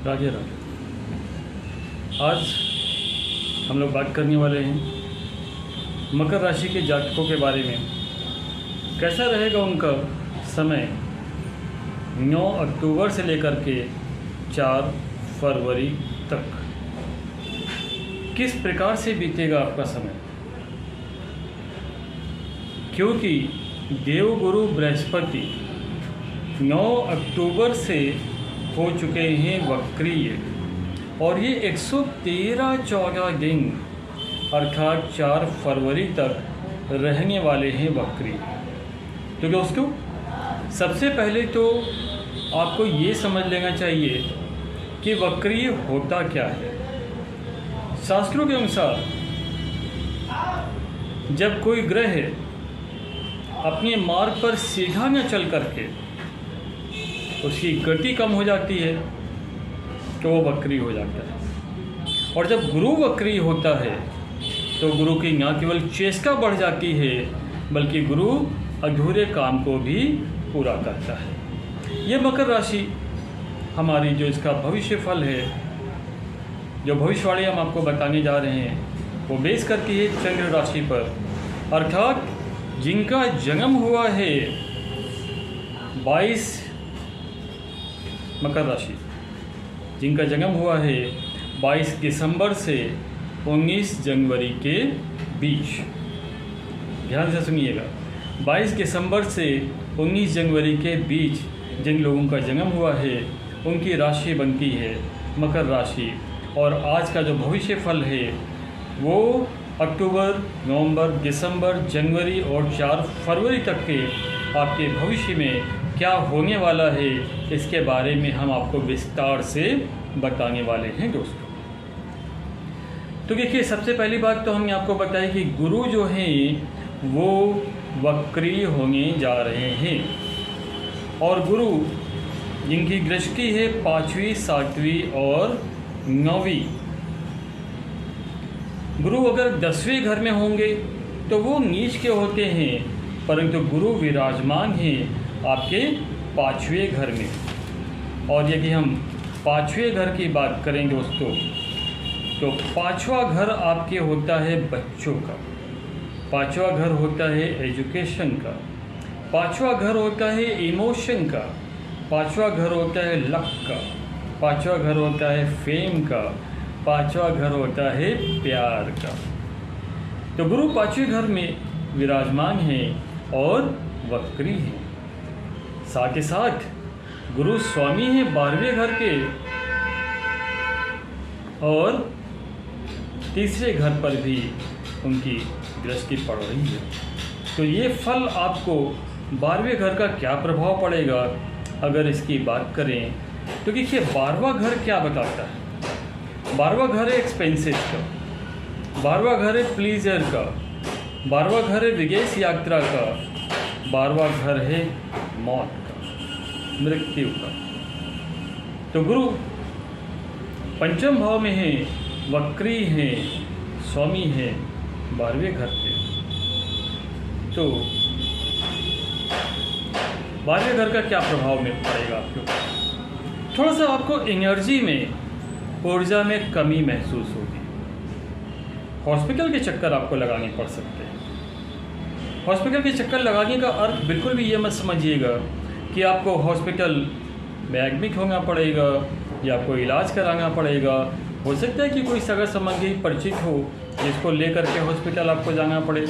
राधे राधे। आज हम लोग बात करने वाले हैं मकर राशि के जातकों के बारे में। कैसा रहेगा उनका समय 9 अक्टूबर से लेकर के 4 फरवरी तक, किस प्रकार से बीतेगा आपका समय, क्योंकि देवगुरु बृहस्पति 9 अक्टूबर से हो चुके हैं वक्रीय, और ये 113-14 दिन अर्थात 4 फरवरी तक रहने वाले हैं वक्रीय। तो दोस्तों, सबसे पहले तो आपको ये समझ लेना चाहिए कि वक्रीय होता क्या है। शास्त्रों के अनुसार जब कोई ग्रह अपने मार्ग पर सीधा न चल करके उसकी गति कम हो जाती है तो वो वक्रीय हो जाता है। और जब गुरु वक्रीय होता है तो गुरु की न केवल चेष्टा बढ़ जाती है बल्कि गुरु अधूरे काम को भी पूरा करता है। ये मकर राशि हमारी जो इसका भविष्य फल है, जो भविष्यवाणी हम आपको बताने जा रहे हैं, वो बेस करती है चंद्र राशि पर, अर्थात जिनका जन्म हुआ है 22 मकर राशि जिनका जन्म हुआ है 22 दिसंबर से 19 जनवरी के बीच। ध्यान से सुनिएगा, 22 दिसंबर से 19 जनवरी के बीच जिन लोगों का जन्म हुआ है उनकी राशि बनती है मकर राशि। और आज का जो भविष्य फल है वो अक्टूबर, नवंबर, दिसंबर, जनवरी और 4 फरवरी तक के आपके भविष्य में क्या होने वाला है इसके बारे में हम आपको विस्तार से बताने वाले हैं दोस्तों। तो देखिए, सबसे पहली बात तो हमने आपको बताई कि गुरु जो हैं वो वक्रीय होने जा रहे हैं, और गुरु जिनकी दृष्टि है 5वीं, 7वीं और 9वीं। गुरु अगर 10वें घर में होंगे तो वो नीच के होते हैं, परंतु गुरु विराजमान हैं आपके 5वें घर में। और यदि हम 5वें घर की बात करें दोस्तों, तो 5वां घर आपके होता है बच्चों का, 5वां घर होता है एजुकेशन का, 5वां घर होता है इमोशन का, 5वां घर होता है लक का, 5वां घर होता है फेम का, 5वां घर होता है प्यार का। तो गुरु 5वें घर में विराजमान हैं और वक्री हैं। साथ ही साथ गुरु स्वामी हैं 12वें घर के, और तीसरे घर पर भी उनकी दृष्टि पड़ रही है। तो ये फल आपको 12वें घर का क्या प्रभाव पड़ेगा अगर इसकी बात करें तो देखिए, 12वां घर क्या बताता है। 12वां घर है एक्सपेंसेस का, 12वां घर है प्लीजर का, 12वां घर है विदेश यात्रा का, 12वां घर है मौत का, मृत्यु का। तो गुरु पंचम भाव में है, वक्री हैं, स्वामी हैं 12वें घर पे। तो 12वें घर का क्या प्रभाव में पड़ेगा आपके ऊपर? थोड़ा सा आपको एनर्जी में, ऊर्जा में कमी महसूस होगी। हॉस्पिटल के चक्कर आपको लगाने पड़ सकते हैं। हॉस्पिटल के चक्कर लगाने का अर्थ बिल्कुल भी ये मत समझिएगा कि आपको हॉस्पिटल में एडमिट होना पड़ेगा या आपको इलाज कराना पड़ेगा। हो सकता है कि कोई सगा संबंधी परिचित हो जिसको लेकर के हॉस्पिटल आपको जाना पड़े,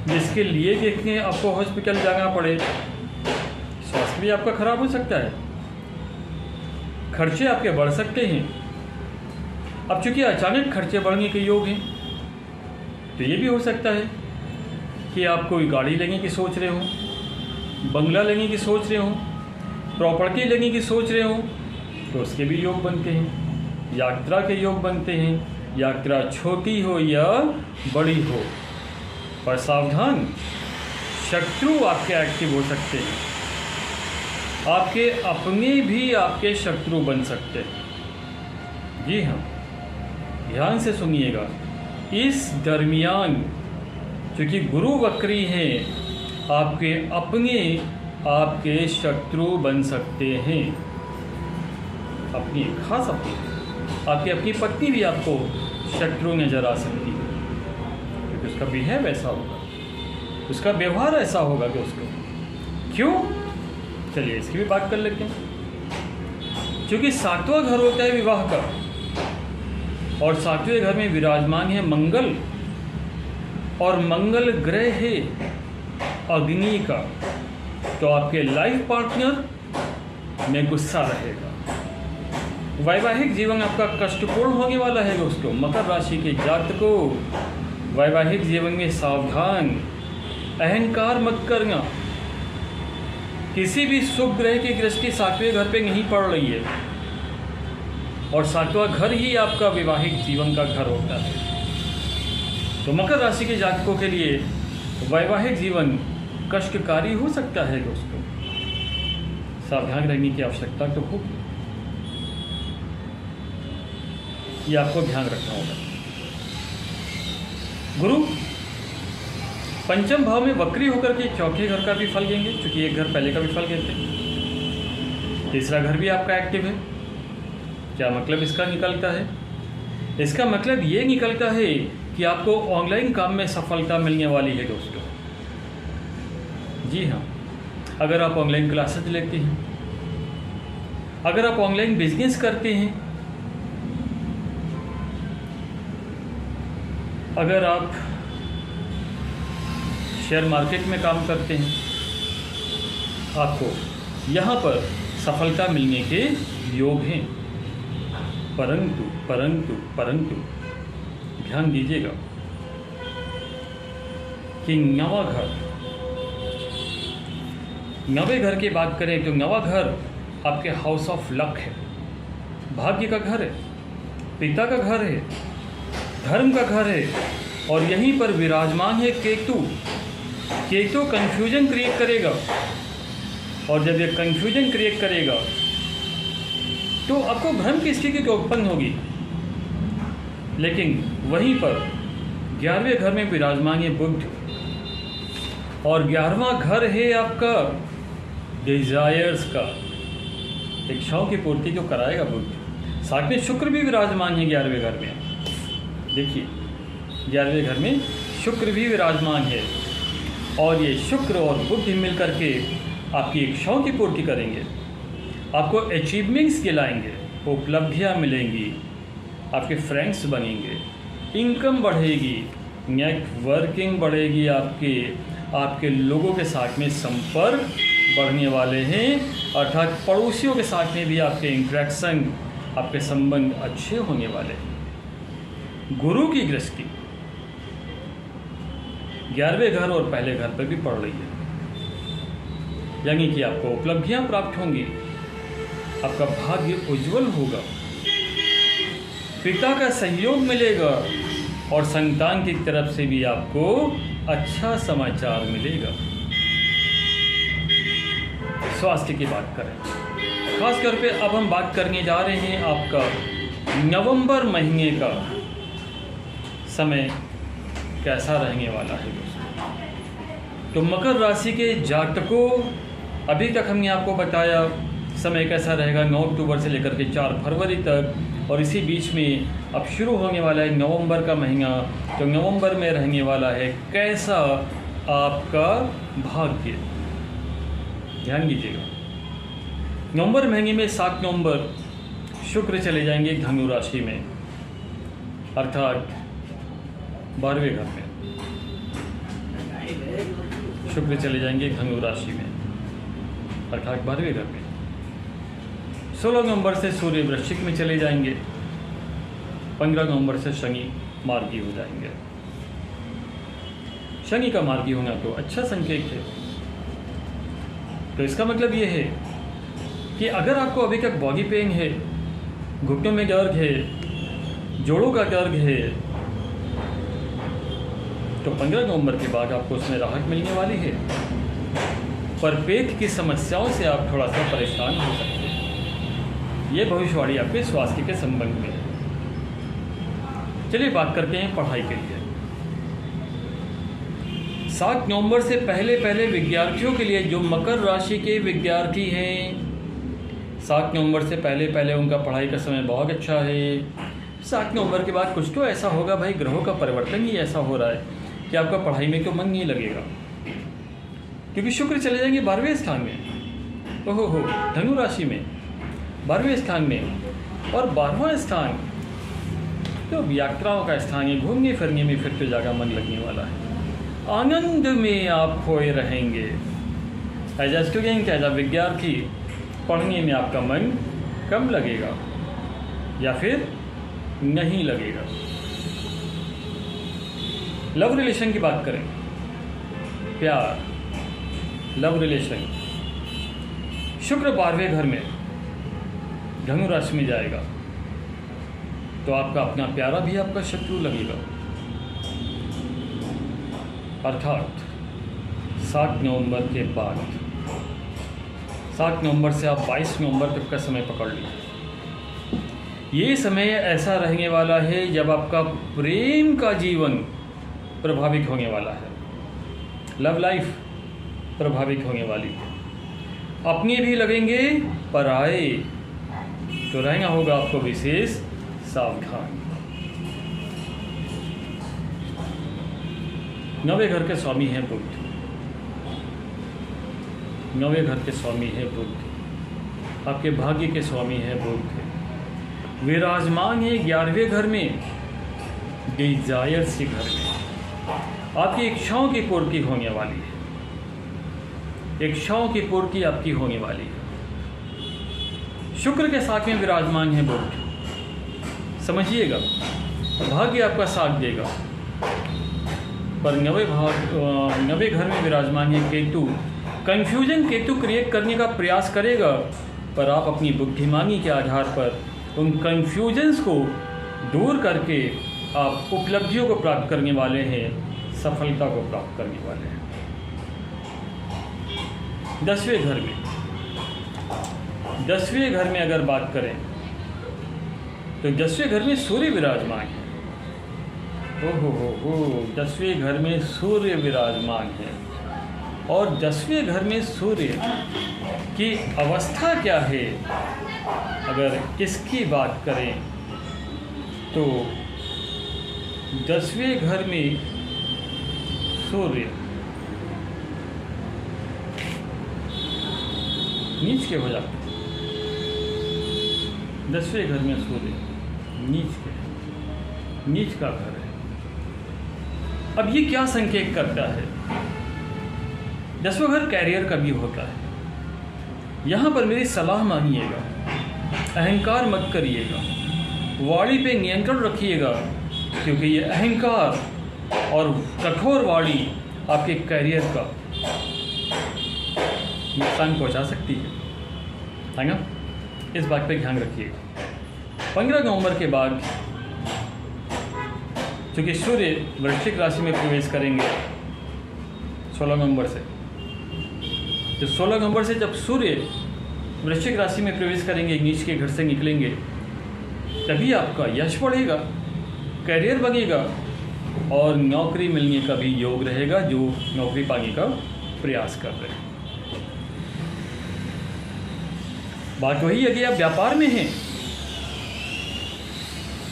जिसके लिए देखने आपको हॉस्पिटल जाना पड़े। स्वास्थ्य भी आपका खराब हो सकता है, खर्चे आपके बढ़ सकते हैं। अब चूंकि अचानक खर्चे बढ़ने के योग हैं तो ये भी हो सकता है कि आप कोई गाड़ी लेने की सोच रहे हो, बंगला लेने की सोच रहे हो, प्रॉपर्टी लेने की सोच रहे हो, तो उसके भी योग बनते हैं। यात्रा के योग बनते हैं, यात्रा छोटी हो या बड़ी हो। पर सावधान, शत्रु आपके एक्टिव हो सकते हैं, आपके अपने भी आपके शत्रु बन सकते हैं। जी हाँ, ध्यान से सुनिएगा। इस दरमियान क्योंकि गुरु वक्री हैं, आपके अपने आपके शत्रु बन सकते हैं। अपनी खा सकती है, आपकी अपनी पत्नी भी आपको शत्रु नजर आ सकती है, क्योंकि उसका बिहेव ऐसा होगा, उसका व्यवहार ऐसा होगा कि उसको क्यों। चलिए इसकी भी बात कर लेते हैं। क्योंकि सातवां घर होता है विवाह का, और सातवें घर में विराजमान है मंगल, और मंगल ग्रह है अग्नि का, तो आपके लाइफ पार्टनर में गुस्सा रहेगा, वैवाहिक जीवन आपका कष्टपूर्ण होने वाला है दोस्तों। मकर राशि के जातकों, वैवाहिक जीवन में सावधान, अहंकार मत करना। किसी भी शुभ ग्रह की दृष्टि सातवें घर पे नहीं पड़ रही है, और सातवां घर ही आपका वैवाहिक जीवन का घर होता है। तो मकर राशि के जातकों के लिए वैवाहिक जीवन कष्टकारी हो सकता है दोस्तों, सावधान रहने की आवश्यकता तो होगी, ये आपको ध्यान रखना होगा। गुरु पंचम भाव में वक्री होकर के चौथे घर का भी फल देंगे, क्योंकि एक घर पहले का भी फल देते हैं। तीसरा घर भी आपका एक्टिव है। क्या मतलब इसका निकलता है? इसका मतलब ये निकलता है कि आपको ऑनलाइन काम में सफलता मिलने वाली है दोस्तों। जी हाँ, अगर आप ऑनलाइन क्लासेस लेते हैं, अगर आप ऑनलाइन बिजनेस करते हैं, अगर आप शेयर मार्केट में काम करते हैं, आपको यहाँ पर सफलता मिलने के योग हैं। परंतु ध्यान दीजिएगा कि नवे घर की बात करें तो नवा घर आपके हाउस ऑफ लक है, भाग्य का घर है, पिता का घर है, धर्म का घर है, और यहीं पर विराजमान है केतु। केतु कंफ्यूजन क्रिएट करेगा, और जब ये कंफ्यूजन क्रिएट करेगा तो आपको भ्रम की स्थिति तो उत्पन्न होगी। लेकिन वहीं पर 11वें घर में विराजमान है बुध, और 11वां घर है आपका डिजायर्स का, इच्छाओं की पूर्ति जो कराएगा बुध। साथ में शुक्र भी विराजमान है 11वें घर में। देखिए 11वें घर में शुक्र भी विराजमान है, और ये शुक्र और बुध मिलकर के आपकी इच्छाओं की पूर्ति करेंगे, आपको अचीवमेंट्स दिलाएंगे, उपलब्धियां मिलेंगी, आपके फ्रेंड्स बनेंगे, इनकम बढ़ेगी, नेटवर्किंग बढ़ेगी, आपके लोगों के साथ में संपर्क बढ़ने वाले हैं, अर्थात पड़ोसियों के साथ में भी आपके इंटरेक्शन, आपके संबंध अच्छे होने वाले हैं। गुरु की दृष्टि 11वें घर और पहले घर पर भी पड़ रही है, यानी कि आपको उपलब्धियां प्राप्त होंगी, आपका भाग्य उज्जवल होगा, पिता का सहयोग मिलेगा, और संतान की तरफ से भी आपको अच्छा समाचार मिलेगा। स्वास्थ्य की बात करें, खास कर पे अब हम बात करने जा रहे हैं आपका नवंबर महीने का समय कैसा रहने वाला है दोस्तों। तो मकर राशि के जातकों, अभी तक हमने आपको बताया समय कैसा रहेगा 9 अक्टूबर से लेकर के 4 फरवरी तक, और इसी बीच में अब शुरू होने वाला है नवंबर का महीना। तो नवंबर में रहने वाला है कैसा आपका भाग्य, ध्यान दीजिएगा। नवंबर महीने में 7 नवंबर शुक्र चले जाएंगे धनु राशि में, अर्थात 12वें घर में शुक्र चले जाएंगे धनु राशि में, अर्थात 12वें घर में। 16 नवंबर से सूर्य वृश्चिक में चले जाएंगे, 15 नवंबर से शनि मार्गी हो जाएंगे। शनि का मार्गी होना तो अच्छा संकेत है। तो इसका मतलब ये है कि अगर आपको अभी तक बॉडी पेन है, घुटनों में दर्द है, जोड़ों का दर्द है, तो 15 नवंबर के बाद आपको उसमें राहत मिलने वाली है। पर पेट की समस्याओं से आप थोड़ा सा परेशान हो सकते हैं। ये भविष्यवाणी आपके स्वास्थ्य के संबंध में है। चलिए बात करते हैं पढ़ाई के लिए। 7 नवंबर से पहले विद्यार्थियों के लिए, जो मकर राशि के विद्यार्थी हैं, 7 नवंबर से पहले पहले उनका पढ़ाई का समय बहुत अच्छा है। 7 नवंबर के बाद कुछ तो ऐसा होगा भाई, ग्रहों का परिवर्तन ही ऐसा हो रहा है कि आपका पढ़ाई में तो मन नहीं लगेगा, क्योंकि शुक्र चले जाएंगे 12वें स्थान में। ओहो हो, धनु राशि में 12वें स्थान में, और 12वां स्थान तो यात्राओं का स्थान है। घूमने फिरने में फिर तो ज़्यादा मन लगने वाला है, आनंद में आप खोए रहेंगे। As a student, as a विद्यार्थी, पढ़ने में आपका मन कम लगेगा या फिर नहीं लगेगा। लव रिलेशन की बात करें, प्यार, लव रिलेशन, शुक्र 12वें घर में धनु राशि में जाएगा तो आपका अपना प्यारा भी आपका शत्रु लगेगा। अर्थात 7 नवंबर के बाद, 7 नवंबर से आप 22 नवंबर तक का समय पकड़ लीजिए। ये समय ऐसा रहने वाला है जब आपका प्रेम का जीवन प्रभावित होने वाला है, लव लाइफ प्रभावित होने वाली है। अपने भी लगेंगे, पराए तो रहना होगा आपको विशेष सावधान। 9वें घर के स्वामी हैं बुध, 9वें घर के स्वामी है बुध, आपके भाग्य के स्वामी है बुध, विराजमान है 11वें घर में, डिजायर्स के घर में। आपकी इच्छाओं की पूर्ति होने वाली है, इच्छाओं की पूर्ति आपकी होने वाली है। शुक्र के साथ में विराजमान है बुध, समझिएगा भाग्य आपका साथ देगा। पर 9वें घर में विराजमान है केतु, कन्फ्यूजन केतु क्रिएट करने का प्रयास करेगा, पर आप अपनी बुद्धिमानी के आधार पर उन कन्फ्यूजन्स को दूर करके आप उपलब्धियों को प्राप्त करने वाले हैं, सफलता को प्राप्त करने वाले हैं। 10वें घर में, 10वें घर में अगर बात करें तो 10वें घर में सूर्य विराजमान है। हो 10वें घर में सूर्य विराजमान है, और 10वें घर में सूर्य की अवस्था क्या है अगर इसकी बात करें तो 10वें घर में सूर्य नीच के हो जाते हैं। 10वें घर में सूर्य नीच के, नीच का घर है। अब ये क्या संकेत करता है? 10वां घर कैरियर का भी होता है। यहाँ पर मेरी सलाह मानिएगा, अहंकार मत करिएगा, वाणी पे नियंत्रण रखिएगा, क्योंकि ये अहंकार और कठोर वाणी आपके कैरियर का नुकसान पहुंचा सकती है ना? इस बात पे ध्यान रखिएगा। 15 नवंबर के बाद चूँकि सूर्य वृश्चिक राशि में प्रवेश करेंगे 16 नवंबर से, तो 16 नवंबर से जब सूर्य वृश्चिक राशि में प्रवेश करेंगे, नीच के घर से निकलेंगे, तभी आपका यश बढ़ेगा, करियर बनेगा और नौकरी मिलने का भी योग रहेगा जो नौकरी पाने का प्रयास कर रहे हैं। बात वही है कि आप व्यापार में हैं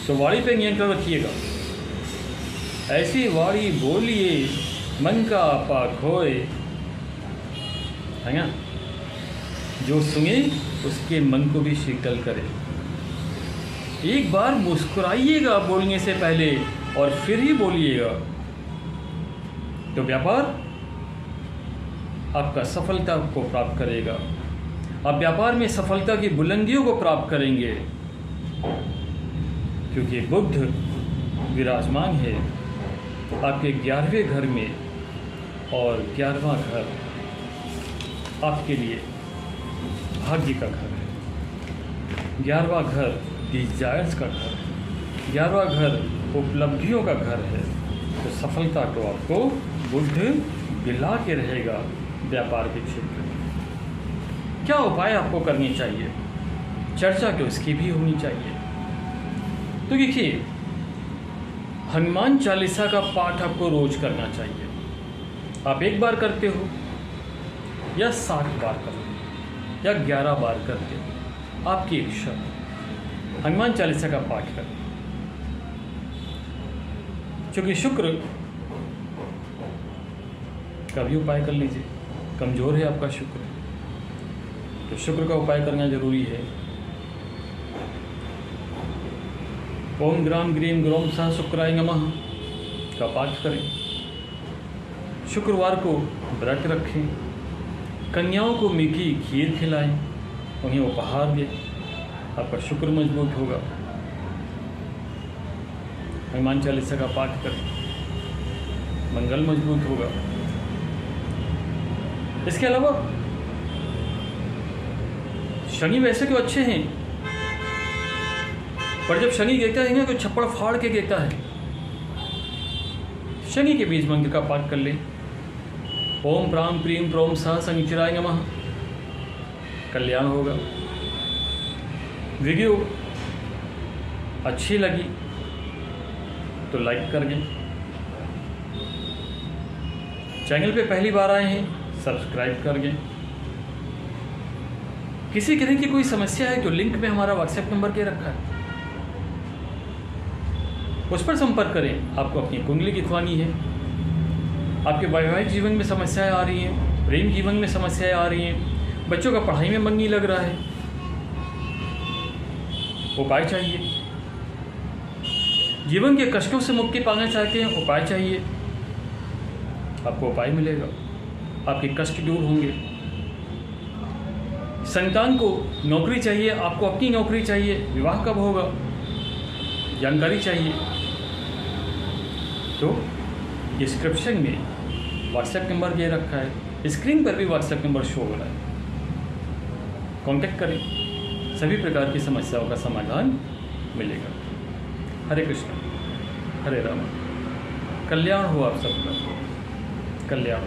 तो वाणी पे नियंत्रण रखिएगा। ऐसी वाणी बोलिए मन का आपा खोए, है ना? जो सुने उसके मन को भी शीतल करे। एक बार मुस्कुराइएगा बोलने से पहले और फिर ही बोलिएगा, तो व्यापार आपका सफलता को प्राप्त करेगा। आप व्यापार में सफलता की बुलंदियों को प्राप्त करेंगे, क्योंकि बुध विराजमान है आपके 11वें घर में, और 11वां घर आपके लिए भाग्य का घर है। 11वां घर डिजायर्स का घर, 11वां घर उपलब्धियों का घर है। तो सफलता को आपको बुध दिला के रहेगा व्यापार के क्षेत्र में। क्या उपाय आपको करनी चाहिए, चर्चा तो इसकी भी होनी चाहिए। तो देखिए, हनुमान चालीसा का पाठ आपको रोज करना चाहिए। आप 1 बार करते हो या 7 बार करते हो या 11 बार करते हो, आपकी इच्छा। हनुमान चालीसा का पाठ करें। क्योंकि शुक्र का भी उपाय कर लीजिए, कमज़ोर है आपका शुक्र, तो शुक्र का उपाय करना जरूरी है। ओम ग्राम ग्रीम ग्रोम सह शुक्राय नमः का पाठ करें। शुक्रवार को व्रत रखें, कन्याओं को मीठी खीर खिलाएं, उन्हें उपहार दें, आपका शुक्र मजबूत होगा। हनुमान चालीसा का पाठ करें, मंगल मजबूत होगा। इसके अलावा शनि वैसे तो अच्छे हैं, पर जब शनि गिरता है ना तो छप्पड़ फाड़ के गिरता है। शनि के बीज मंत्र का पाठ कर लें। ओम प्राम प्रीम प्रोम सह शनिचराय नमः, कल्याण होगा। वीडियो अच्छी लगी तो लाइक कर दें। चैनल पे पहली बार आए हैं सब्सक्राइब कर दें। किसी तरह की कोई समस्या है तो लिंक में हमारा व्हाट्सएप नंबर दे रखा है, उस पर संपर्क करें। आपको अपनी कुंडली दिखवानी है, आपके वैवाहिक जीवन में समस्याएं आ रही हैं, प्रेम जीवन में समस्याएं आ रही हैं, बच्चों का पढ़ाई में मन नहीं लग रहा है, उपाय चाहिए। जीवन के कष्टों से मुक्ति पाना चाहते हैं, उपाय चाहिए। आपको उपाय मिलेगा, आपके कष्ट दूर होंगे। संतान को नौकरी चाहिए, आपको अपनी नौकरी चाहिए, विवाह कब होगा जानकारी चाहिए, तो डिस्क्रिप्शन में व्हाट्सएप नंबर दे रखा है, स्क्रीन पर भी व्हाट्सएप नंबर शो हो रहा है, कांटेक्ट करें। सभी प्रकार की समस्याओं का समाधान मिलेगा। हरे कृष्ण हरे राम। कल्याण हो आप सबका, कल्याण।